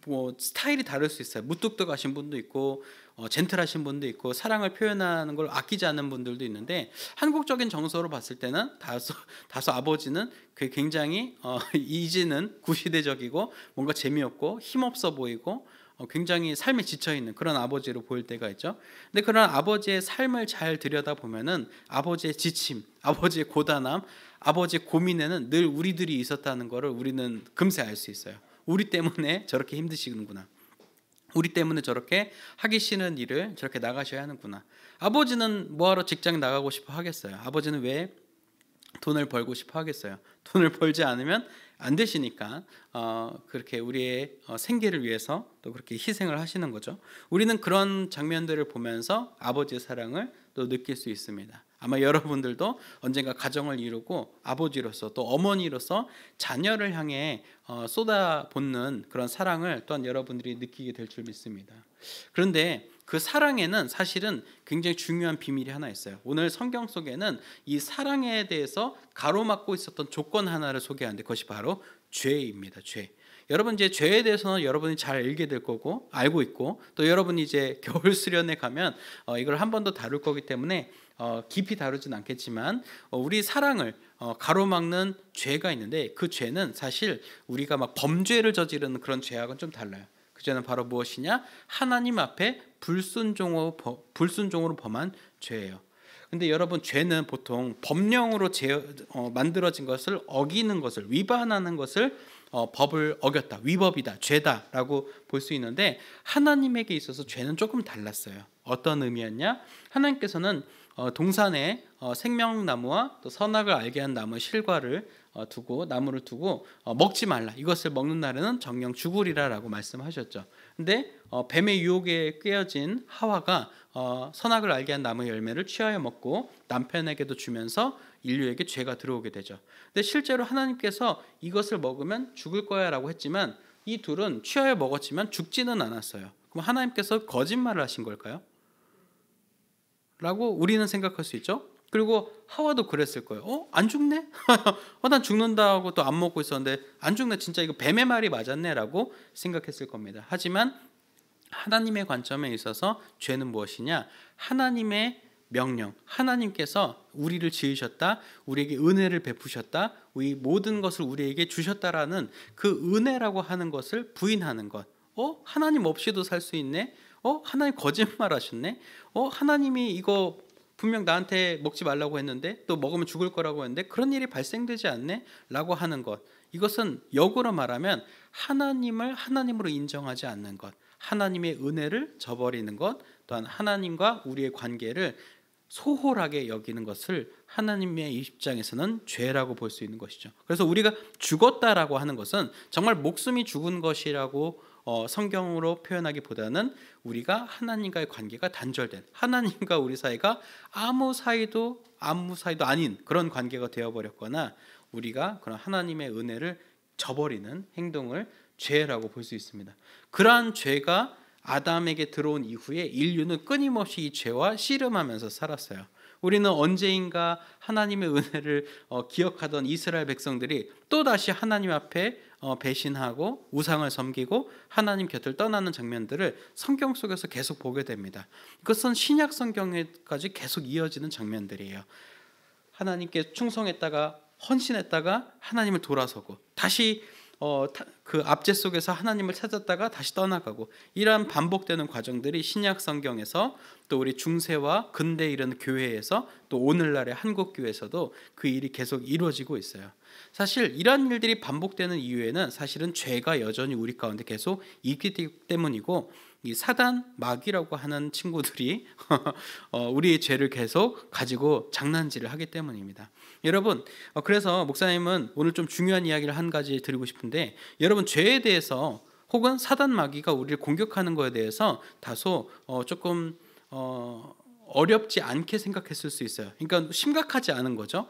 E: 뭐 스타일이 다를 수 있어요. 무뚝뚝하신 분도 있고 젠틀하신 분도 있고 사랑을 표현하는 걸 아끼지 않는 분들도 있는데 한국적인 정서로 봤을 때는 다소 아버지는 굉장히 이제는 구시대적이고 뭔가 재미없고 힘없어 보이고 굉장히 삶에 지쳐있는 그런 아버지로 보일 때가 있죠. 근데 그런 아버지의 삶을 잘 들여다보면은 아버지의 지침, 아버지의 고단함, 아버지의 고민에는 늘 우리들이 있었다는 것을 우리는 금세 알 수 있어요. 우리 때문에 저렇게 힘드시는구나. 우리 때문에 저렇게 하기 싫은 일을 저렇게 나가셔야 하는구나. 아버지는 뭐하러 직장 나가고 싶어 하겠어요. 아버지는 왜 돈을 벌고 싶어 하겠어요. 돈을 벌지 않으면 안 되시니까 그렇게 우리의 생계를 위해서 또 그렇게 희생을 하시는 거죠. 우리는 그런 장면들을 보면서 아버지의 사랑을 또 느낄 수 있습니다. 아마 여러분들도 언젠가 가정을 이루고 아버지로서 또 어머니로서 자녀를 향해 쏟아붓는 그런 사랑을 또한 여러분들이 느끼게 될 줄 믿습니다. 그런데 그 사랑에는 사실은 굉장히 중요한 비밀이 하나 있어요. 오늘 성경 속에는 이 사랑에 대해서 가로막고 있었던 조건 하나를 소개하는데 그것이 바로 죄입니다. 죄. 여러분 이제 죄에 대해서는 여러분이 잘 알게 될 거고 알고 있고 또 여러분이 이제 겨울 수련회 가면 이걸 한 번 더 다룰 거기 때문에 깊이 다루진 않겠지만 우리 사랑을 가로막는 죄가 있는데 그 죄는 사실 우리가 막 범죄를 저지르는 그런 죄하고는 좀 달라요. 그 죄는 바로 무엇이냐? 하나님 앞에 불순종으로 범한 죄예요. 근데 여러분 죄는 보통 법령으로 만들어진 것을 어기는 것을 위반하는 것을 법을 어겼다, 위법이다, 죄다라고 볼 수 있는데 하나님에게 있어서 죄는 조금 달랐어요. 어떤 의미였냐? 하나님께서는 동산에 생명나무와 또 선악을 알게 한 나무 실과를 나무를 두고 먹지 말라. 이것을 먹는 날에는 정령 죽으리라라고 말씀하셨죠. 근데 뱀의 유혹에 꿰어진 하와가 선악을 알게 한 나무 열매를 취하여 먹고 남편에게도 주면서 인류에게 죄가 들어오게 되죠. 근데 실제로 하나님께서 이것을 먹으면 죽을 거야라고 했지만 이 둘은 취하여 먹었지만 죽지는 않았어요. 그럼 하나님께서 거짓말을 하신 걸까요? 라고 우리는 생각할 수 있죠. 그리고 하와도 그랬을 거예요. 안 죽네? 난 죽는다고 또 안 먹고 있었는데 안 죽네. 진짜 이거 뱀의 말이 맞았네 라고 생각했을 겁니다. 하지만 하나님의 관점에 있어서 죄는 무엇이냐? 하나님의 명령, 하나님께서 우리를 지으셨다, 우리에게 은혜를 베푸셨다, 이 모든 것을 우리에게 주셨다라는 그 은혜라고 하는 것을 부인하는 것. 하나님 없이도 살 수 있네? 하나님 거짓말 하셨네? 하나님이 이거 분명 나한테 먹지 말라고 했는데 또 먹으면 죽을 거라고 했는데 그런 일이 발생되지 않네? 라고 하는 것. 이것은 역으로 말하면 하나님을 하나님으로 인정하지 않는 것, 하나님의 은혜를 저버리는 것, 또한 하나님과 우리의 관계를 소홀하게 여기는 것을 하나님의 입장에서는 죄라고 볼 수 있는 것이죠. 그래서 우리가 죽었다라고 하는 것은 정말 목숨이 죽은 것이라고 성경으로 표현하기보다는 우리가 하나님과의 관계가 단절된, 하나님과 우리 사이가 아무 사이도 아닌 그런 관계가 되어버렸거나 우리가 그런 하나님의 은혜를 저버리는 행동을 죄라고 볼 수 있습니다. 그러한 죄가 아담에게 들어온 이후에 인류는 끊임없이 이 죄와 씨름하면서 살았어요. 우리는 언제인가 하나님의 은혜를 기억하던 이스라엘 백성들이 또다시 하나님 앞에 배신하고 우상을 섬기고 하나님 곁을 떠나는 장면들을 성경 속에서 계속 보게 됩니다. 그것은 신약 성경에까지 계속 이어지는 장면들이에요. 하나님께 충성했다가 헌신했다가 하나님을 돌아서고 다시 그 압제 속에서 하나님을 찾았다가 다시 떠나가고 이러한 반복되는 과정들이 신약 성경에서 또 우리 중세와 근대에 이르는 교회에서 또 오늘날의 한국 교회에서도 그 일이 계속 이루어지고 있어요. 사실 이런 일들이 반복되는 이유에는 사실은 죄가 여전히 우리 가운데 계속 있기 때문이고 이 사단 마귀라고 하는 친구들이 우리의 죄를 계속 가지고 장난질을 하기 때문입니다. 여러분, 그래서 목사님은 오늘 좀 중요한 이야기를 한 가지 드리고 싶은데, 여러분 죄에 대해서 혹은 사단 마귀가 우리를 공격하는 것에 대해서 다소 조금 어렵지 않게 생각했을 수 있어요. 그러니까 심각하지 않은 거죠.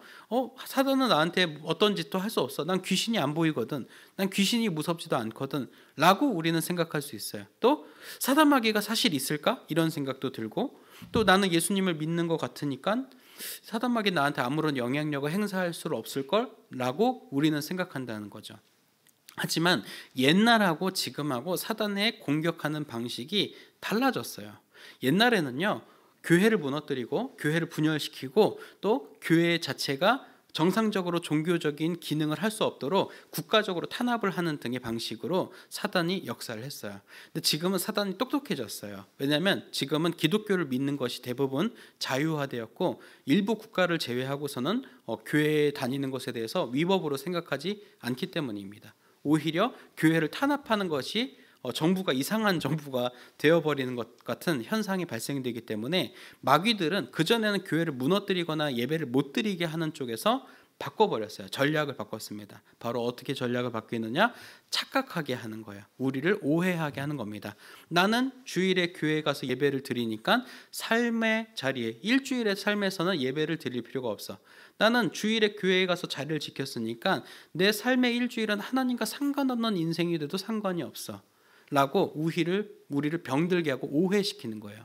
E: 사단은 나한테 어떤 짓도 할 수 없어. 난 귀신이 안 보이거든. 난 귀신이 무섭지도 않거든. 라고 우리는 생각할 수 있어요. 또 사단 마귀가 사실 있을까? 이런 생각도 들고, 또 나는 예수님을 믿는 것 같으니까 사단 마귀 나한테 아무런 영향력을 행사할 수 없을 걸? 라고 우리는 생각한다는 거죠. 하지만 옛날하고 지금하고 사단의 공격하는 방식이 달라졌어요. 옛날에는요, 교회를 무너뜨리고 교회를 분열시키고 또 교회 자체가 정상적으로 종교적인 기능을 할 수 없도록 국가적으로 탄압을 하는 등의 방식으로 사단이 역사를 했어요. 근데 지금은 사단이 똑똑해졌어요. 왜냐하면 지금은 기독교를 믿는 것이 대부분 자유화되었고 일부 국가를 제외하고서는 교회에 다니는 것에 대해서 위법으로 생각하지 않기 때문입니다. 오히려 교회를 탄압하는 것이 정부가 이상한 정부가 되어버리는 것 같은 현상이 발생되기 때문에 마귀들은 그전에는 교회를 무너뜨리거나 예배를 못 드리게 하는 쪽에서 바꿔버렸어요. 전략을 바꿨습니다. 바로 어떻게 전략을 바뀌느냐? 착각하게 하는 거예요. 우리를 오해하게 하는 겁니다. 나는 주일에 교회에 가서 예배를 드리니까 삶의 자리에, 일주일의 삶에서는 예배를 드릴 필요가 없어. 나는 주일에 교회에 가서 자리를 지켰으니까 내 삶의 일주일은 하나님과 상관없는 인생이 돼도 상관이 없어 라고 우리를 병들게 하고 오해시키는 거예요.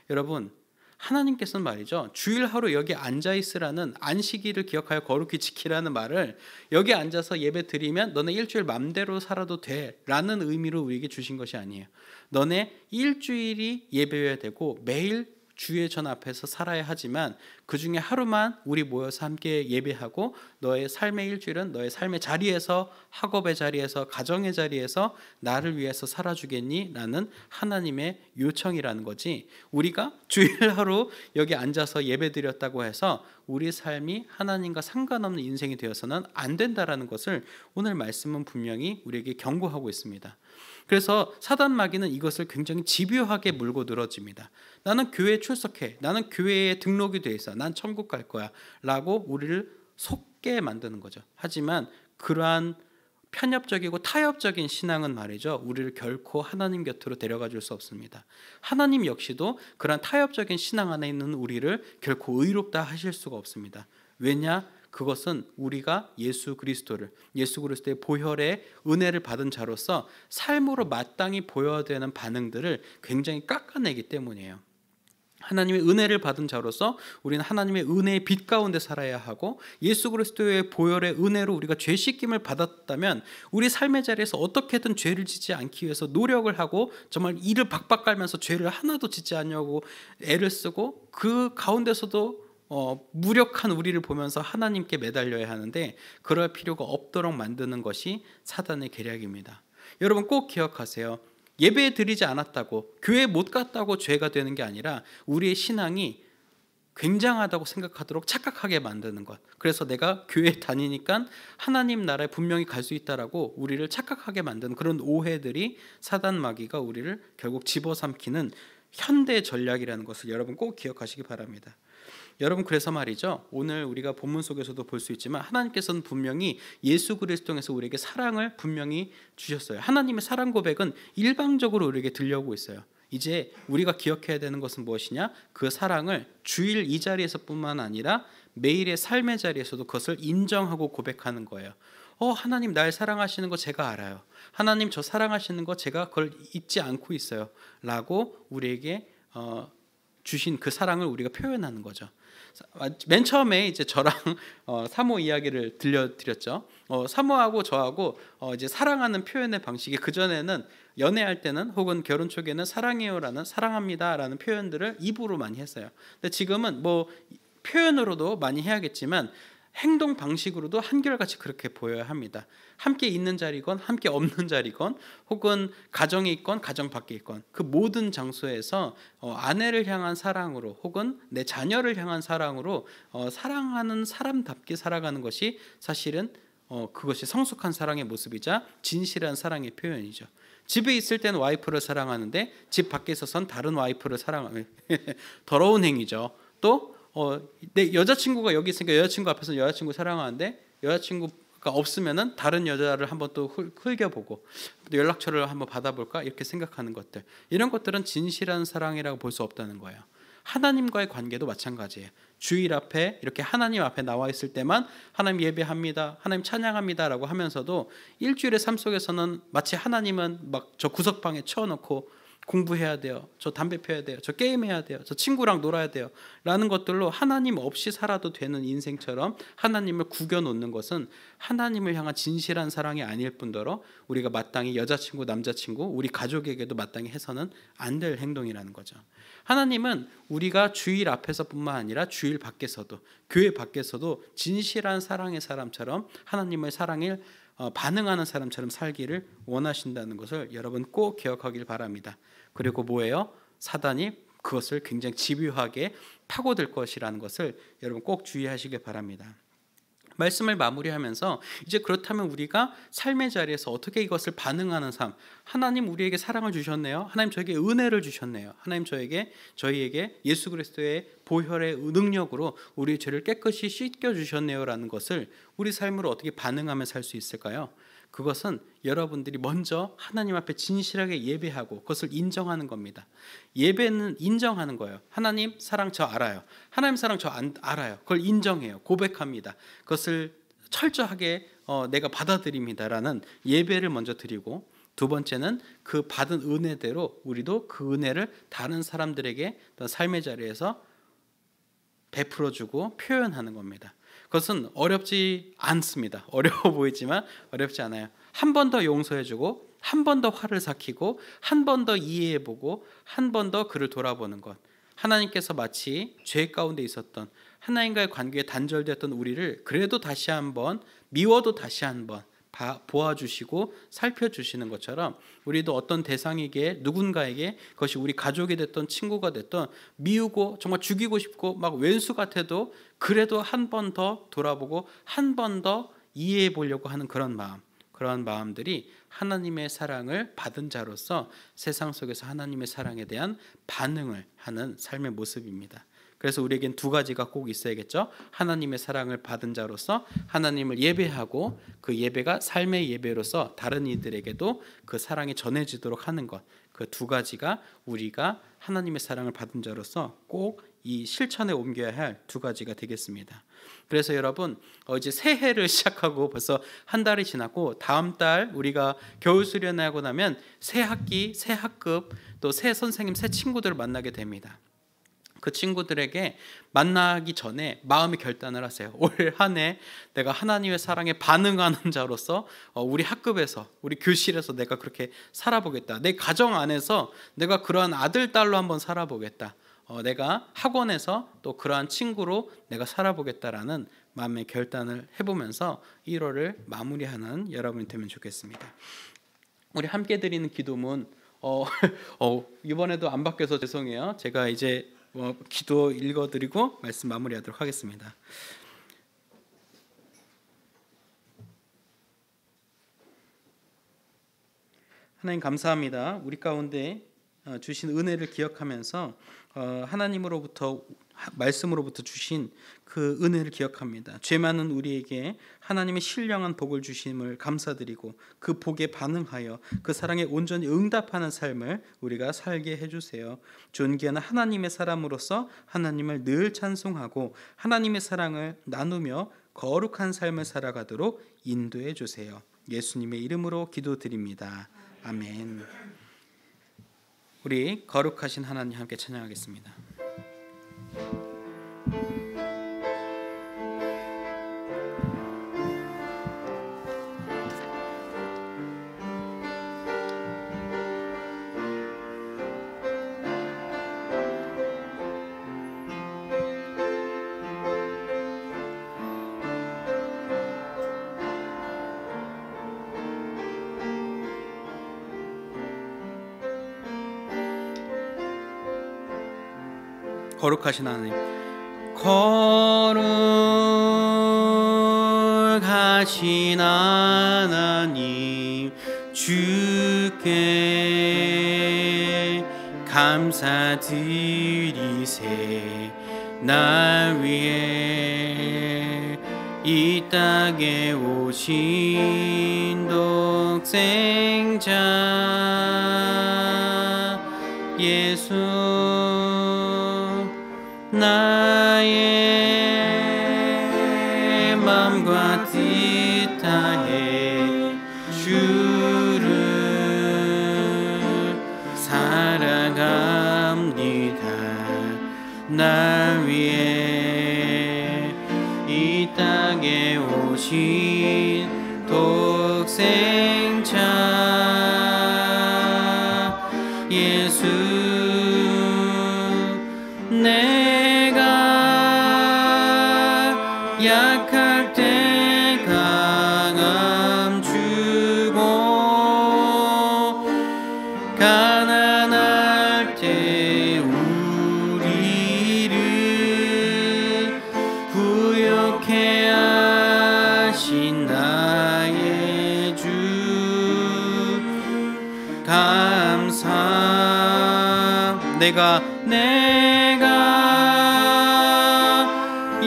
E: 여러분, 하나님께서는 말이죠, 주일 하루 여기 앉아있으라는, 안식일을 기억하여 거룩히 지키라는 말을 여기 앉아서 예배 드리면 너네 일주일 맘대로 살아도 돼 라는 의미로 우리에게 주신 것이 아니에요. 너네 일주일이 예배여야 되고 매일 주의 전 앞에서 살아야 하지만 그 중에 하루만 우리 모여서 함께 예배하고 너의 삶의 일주일은 너의 삶의 자리에서, 학업의 자리에서, 가정의 자리에서 나를 위해서 살아주겠니? 라는 하나님의 요청이라는 거지, 우리가 주일 하루 여기 앉아서 예배 드렸다고 해서 우리 삶이 하나님과 상관없는 인생이 되어서는 안 된다라는 것을 오늘 말씀은 분명히 우리에게 경고하고 있습니다. 그래서 사단 마귀는 이것을 굉장히 집요하게 물고 늘어집니다. 나는 교회에 출석해, 나는 교회에 등록이 돼 있어, 난 천국 갈 거야 라고 우리를 속게 만드는 거죠. 하지만 그러한 편협적이고 타협적인 신앙은 말이죠, 우리를 결코 하나님 곁으로 데려가 줄 수 없습니다. 하나님 역시도 그러한 타협적인 신앙 안에 있는 우리를 결코 의롭다 하실 수가 없습니다. 왜냐? 그것은 우리가 예수 그리스도의 보혈의 은혜를 받은 자로서 삶으로 마땅히 보여야 되는 반응들을 굉장히 깎아내기 때문이에요. 하나님의 은혜를 받은 자로서 우리는 하나님의 은혜의 빛 가운데 살아야 하고, 예수 그리스도의 보혈의 은혜로 우리가 죄 씻김을 받았다면 우리 삶의 자리에서 어떻게든 죄를 짓지 않기 위해서 노력을 하고 정말 이를 박박 깔면서 죄를 하나도 짓지 않냐고 애를 쓰고, 그 가운데서도 무력한 우리를 보면서 하나님께 매달려야 하는데 그럴 필요가 없도록 만드는 것이 사단의 계략입니다. 여러분 꼭 기억하세요. 예배 드리지 않았다고, 교회 못 갔다고 죄가 되는 게 아니라 우리의 신앙이 굉장하다고 생각하도록 착각하게 만드는 것. 그래서 내가 교회 다니니까 하나님 나라에 분명히 갈 수 있다라고 우리를 착각하게 만드는 그런 오해들이 사단 마귀가 우리를 결국 집어삼키는 현대 전략이라는 것을 여러분 꼭 기억하시기 바랍니다. 여러분, 그래서 말이죠, 오늘 우리가 본문 속에서도 볼 수 있지만 하나님께서는 분명히 예수 그리스도 통해서 우리에게 사랑을 분명히 주셨어요. 하나님의 사랑 고백은 일방적으로 우리에게 들려오고 있어요. 이제 우리가 기억해야 되는 것은 무엇이냐? 그 사랑을 주일 이 자리에서뿐만 아니라 매일의 삶의 자리에서도 그것을 인정하고 고백하는 거예요. 하나님 날 사랑하시는 거 제가 알아요. 하나님 저 사랑하시는 거 제가 그걸 잊지 않고 있어요 라고 우리에게 주신 그 사랑을 우리가 표현하는 거죠. 맨 처음에 이제 저랑 사모 이야기를 들려드렸죠. 사모하고 저하고 이제 사랑하는 표현의 방식이, 그전에는 연애할 때는 혹은 결혼 초기에는 사랑해요라는, 사랑합니다라는 표현들을 입으로 많이 했어요. 근데 지금은 뭐 표현으로도 많이 해야겠지만 행동 방식으로도 한결같이 그렇게 보여야 합니다. 함께 있는 자리건 함께 없는 자리건 혹은 가정에 있건 가정 밖에 있건 그 모든 장소에서 아내를 향한 사랑으로 혹은 내 자녀를 향한 사랑으로 사랑하는 사람답게 살아가는 것이 사실은 그것이 성숙한 사랑의 모습이자 진실한 사랑의 표현이죠. 집에 있을 때는 와이프를 사랑하는데 집 밖에 있어서는 다른 와이프를 사랑하는 더러운 행위죠. 또 내 여자친구가 여기 있으니까 여자친구 앞에서 여자친구 사랑하는데 여자친구가 없으면은 다른 여자를 한번 또 흘겨보고 연락처를 한번 받아볼까 이렇게 생각하는 것들, 이런 것들은 진실한 사랑이라고 볼 수 없다는 거예요. 하나님과의 관계도 마찬가지예요. 주일 앞에 이렇게 하나님 앞에 나와 있을 때만 하나님 예배합니다, 하나님 찬양합니다 라고 하면서도 일주일의 삶 속에서는 마치 하나님은 막 저 구석방에 쳐놓고 공부해야 돼요, 저 담배 피워야 돼요, 저 게임해야 돼요, 저 친구랑 놀아야 돼요 라는 것들로 하나님 없이 살아도 되는 인생처럼 하나님을 구겨놓는 것은 하나님을 향한 진실한 사랑이 아닐 뿐더러 우리가 마땅히 여자친구, 남자친구, 우리 가족에게도 마땅히 해서는 안 될 행동이라는 거죠. 하나님은 우리가 주일 앞에서뿐만 아니라 주일 밖에서도, 교회 밖에서도 진실한 사랑의 사람처럼 하나님의 사랑에 반응하는 사람처럼 살기를 원하신다는 것을 여러분 꼭 기억하길 바랍니다. 그리고 뭐예요? 사단이 그것을 굉장히 집요하게 파고들 것이라는 것을 여러분 꼭 주의하시길 바랍니다. 말씀을 마무리하면서 이제 그렇다면 우리가 삶의 자리에서 어떻게 이것을 반응하는 삶, 하나님 우리에게 사랑을 주셨네요. 하나님 저에게 은혜를 주셨네요. 하나님 저희에게 예수 그리스도의 보혈의 능력으로 우리의 죄를 깨끗이 씻겨 주셨네요라는 것을 우리 삶으로 어떻게 반응하며 살 수 있을까요? 그것은 여러분들이 먼저 하나님 앞에 진실하게 예배하고 그것을 인정하는 겁니다. 예배는 인정하는 거예요. 하나님 사랑 저 알아요. 하나님 사랑 저 알아요. 그걸 인정해요. 고백합니다. 그것을 철저하게 내가 받아들입니다라는 예배를 먼저 드리고, 두 번째는 그 받은 은혜대로 우리도 그 은혜를 다른 사람들에게 삶의 자리에서 베풀어주고 표현하는 겁니다. 그것은 어렵지 않습니다. 어려워 보이지만 어렵지 않아요. 한 번 더 용서해주고, 한 번 더 화를 삭히고, 한 번 더 이해해보고, 한 번 더 그를 돌아보는 것. 하나님께서 마치 죄 가운데 있었던, 하나님과의 관계에 단절되었던 우리를 그래도 다시 한번, 미워도 다시 한번 보아주시고 살펴주시는 것처럼, 우리도 어떤 대상에게, 누군가에게, 그것이 우리 가족이 됐던 친구가 됐던, 미우고 정말 죽이고 싶고 막 왼수 같아도 그래도 한 번 더 돌아보고 한 번 더 이해해 보려고 하는 그런 마음들이 하나님의 사랑을 받은 자로서 세상 속에서 하나님의 사랑에 대한 반응을 하는 삶의 모습입니다. 그래서 우리에겐 두 가지가 꼭 있어야겠죠. 하나님의 사랑을 받은 자로서 하나님을 예배하고, 그 예배가 삶의 예배로서 다른 이들에게도 그 사랑이 전해지도록 하는 것. 그 두 가지가 우리가 하나님의 사랑을 받은 자로서 꼭 이 실천에 옮겨야 할 두 가지가 되겠습니다. 그래서 여러분, 이제 새해를 시작하고 벌써 한 달이 지났고, 다음 달 우리가 겨울 수련회 하고 나면 새 학기, 새 학급, 또 새 선생님, 새 친구들을 만나게 됩니다. 그 친구들에게 만나기 전에 마음의 결단을 하세요. 올 한 해 내가 하나님의 사랑에 반응하는 자로서 우리 학급에서, 우리 교실에서 내가 그렇게 살아보겠다. 내 가정 안에서 내가 그러한 아들, 딸로 한번 살아보겠다. 내가 학원에서 또 그러한 친구로 내가 살아보겠다라는 마음의 결단을 해보면서 1월을 마무리하는 여러분이 되면 좋겠습니다. 우리 함께 드리는 기도문, 이번에도 안 바뀌어서 죄송해요. 제가 이제 기도 읽어드리고 말씀 마무리하도록 하겠습니다. 하나님 감사합니다. 우리 가운데 주신 은혜를 기억하면서 하나님으로부터, 말씀으로부터 주신 그 은혜를 기억합니다. 죄 많은 우리에게 하나님의 신령한 복을 주심을 감사드리고, 그 복에 반응하여 그 사랑에 온전히 응답하는 삶을 우리가 살게 해주세요. 존귀한 하나님의 사람으로서 하나님을 늘 찬송하고 하나님의 사랑을 나누며 거룩한 삶을 살아가도록 인도해 주세요. 예수님의 이름으로 기도드립니다. 아멘. 우리 거룩하신 하나님 함께 찬양하겠습니다. 거룩하신 하나님, 거룩하신 하나님, 주께 감사드리세. 날 위해 이 땅에 오신 독생자 예수, 나의 맘과 뜻 다해 주를 사랑합니다. 날 위해 이 땅에 오신 독생자 예수, 약할 때 강함 주고, 가난할 때 우리를 부욕해 하신 나의 주 감사. 내가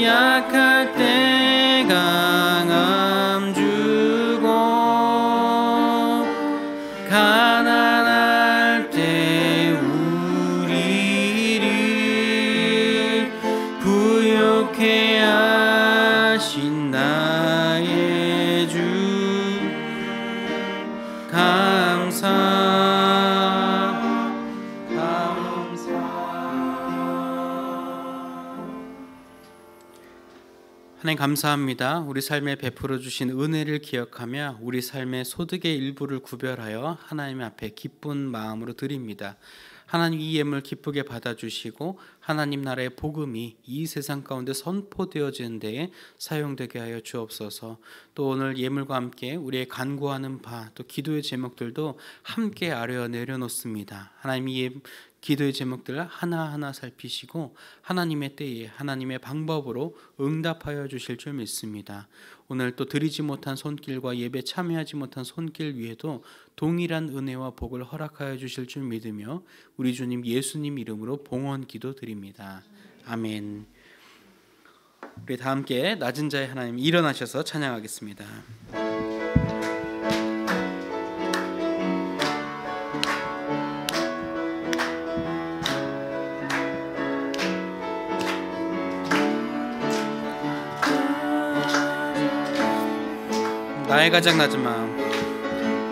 E: 약할 때 강함 주고 가난할 때 우리를 부욕해 하신 나의 주 감사. 하나님 감사합니다. 우리 삶에 베풀어 주신 은혜를 기억하며 우리 삶의 소득의 일부를 구별하여 하나님 앞에 기쁜 마음으로 드립니다. 하나님 이 예물 기쁘게 받아주시고 하나님 나라의 복음이 이 세상 가운데 선포되어지는 데에 사용되게 하여 주옵소서. 또 오늘 예물과 함께 우리의 간구하는 바 또 기도의 제목들도 함께 아뢰어 내려놓습니다. 하나님 이 기도의 제목들을 하나하나 살피시고 하나님의 때에 하나님의 방법으로 응답하여 주실 줄 믿습니다. 오늘 또 드리지 못한 손길과 예배 참여하지 못한 손길 위에도 동일한 은혜와 복을 허락하여 주실 줄 믿으며 우리 주님 예수님 이름으로 봉헌 기도드립니다. 아멘. 우리 다 함께 낮은 자의 하나님 일어나셔서 찬양하겠습니다. 나의 가장 낮은 마음,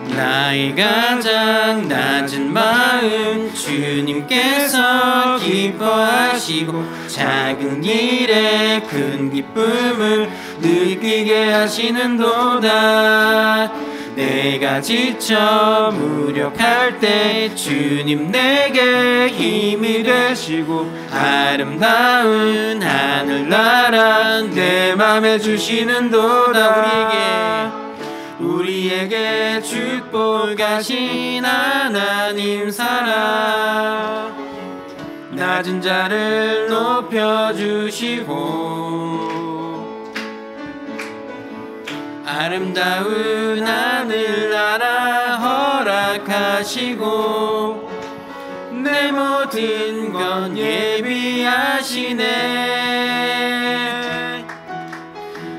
E: 나의 가장 낮은 마음 주님께서 기뻐하시고 작은 일에 큰 기쁨을 느끼게 하시는도다. 내가 지쳐 무력할 때 주님 내게 힘이 되시고 아름다운 하늘나라 내 맘에 주시는도다. 우리에게 축복하신 하나님 사랑 낮은 자를 높여주시고 아름다운 하늘나라 허락하시고 내 모든 건 예비하시네.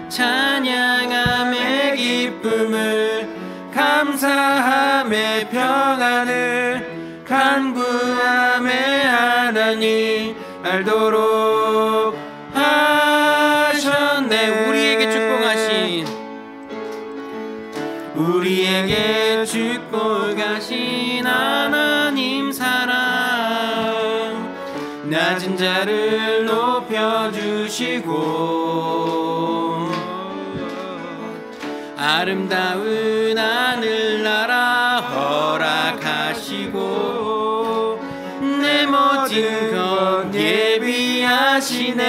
E: 찬양함의 기쁨을 감사함의 평안을 간구함의 하나님 알도록 하셨네. 우리에게 축복하신 하나님 사랑 낮은 자를 높여주시고 아름다운 하늘나라 허락하시고 내 모든 것 예비하시네.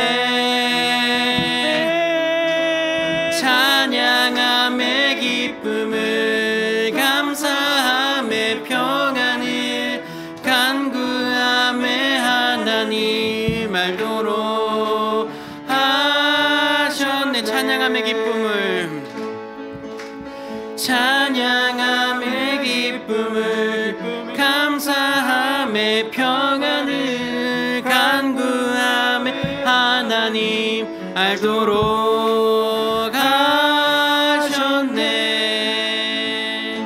E: 찬양함의 기쁨을 감사함의 평안을 간구함의 하나님 알도록 하셨네. 찬양함의 기쁨을 찬양함의 기쁨을 감사함의 평안을 간구함의 하나님 알도록 하셨네.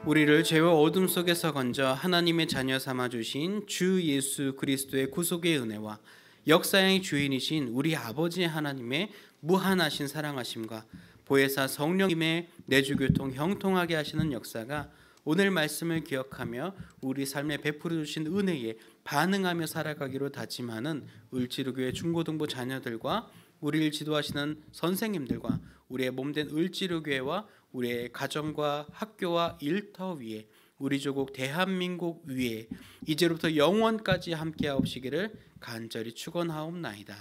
E: 우리를 죄와 어둠 속에서 건져 하나님의 자녀 삼아주신 주 예수 그리스도의 구속의 은혜와 역사의 주인이신 우리 아버지 하나님의 무한하신 사랑하심과 보혜사 성령님의 내주교통 형통하게 하시는 역사가 오늘 말씀을 기억하며 우리 삶에 베풀어 주신 은혜에 반응하며 살아가기로 다짐하는 을지로교회 중고등부 자녀들과 우리를 지도하시는 선생님들과 우리의 몸된 을지로교회와 우리의 가정과 학교와 일터 위에 우리 조국 대한민국 위에 이제로부터 영원까지 함께하옵시기를 간절히 축원하옵나이다.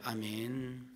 E: 아멘.